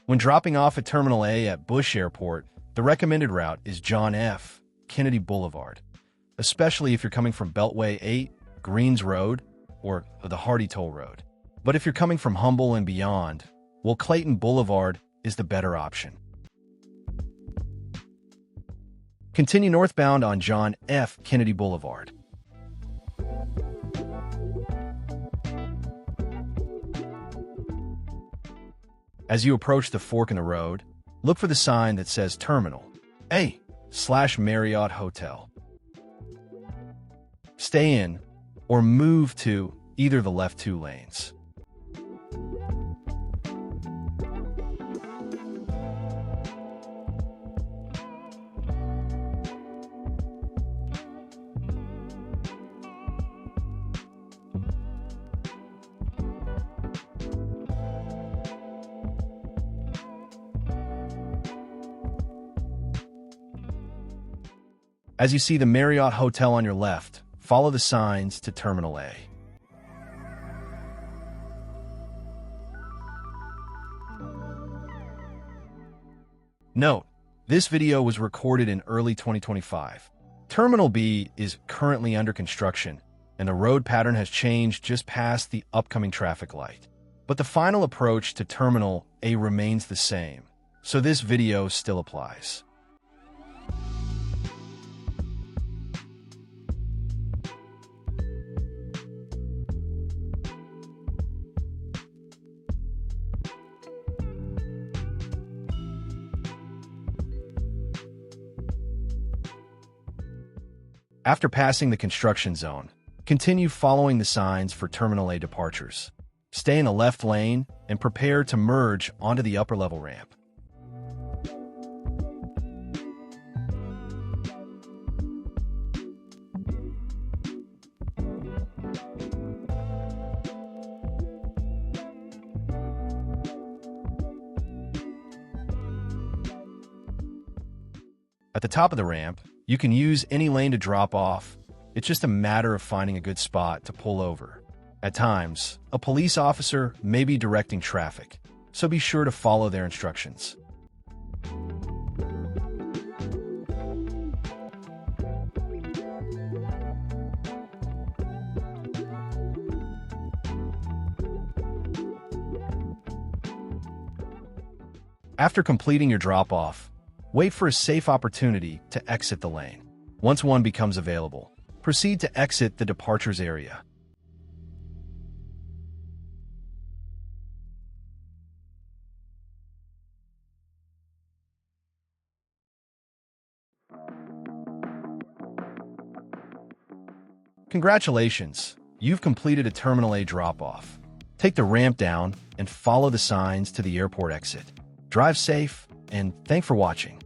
When dropping off at Terminal A at Bush Airport, the recommended route is John F. Kennedy Boulevard, especially if you're coming from Beltway 8, Greens Road, or the Hardy Toll Road. But if you're coming from Humble and beyond, well, Clayton Boulevard is the better option. Continue northbound on John F. Kennedy Boulevard. As you approach the fork in the road, look for the sign that says Terminal A/Marriott Hotel. Stay in or move to either of the left two lanes. As you see the Marriott Hotel on your left, follow the signs to Terminal A. Note, this video was recorded in early 2025. Terminal B is currently under construction, and the road pattern has changed just past the upcoming traffic light. But the final approach to Terminal A remains the same, so this video still applies. After passing the construction zone, continue following the signs for Terminal A departures. Stay in the left lane and prepare to merge onto the upper-level ramp. At the top of the ramp, you can use any lane to drop off. It's just a matter of finding a good spot to pull over. At times, a police officer may be directing traffic, so be sure to follow their instructions. After completing your drop-off, wait for a safe opportunity to exit the lane. Once one becomes available, proceed to exit the departures area. Congratulations! You've completed a Terminal A drop-off. Take the ramp down and follow the signs to the airport exit. Drive safe, and thanks for watching.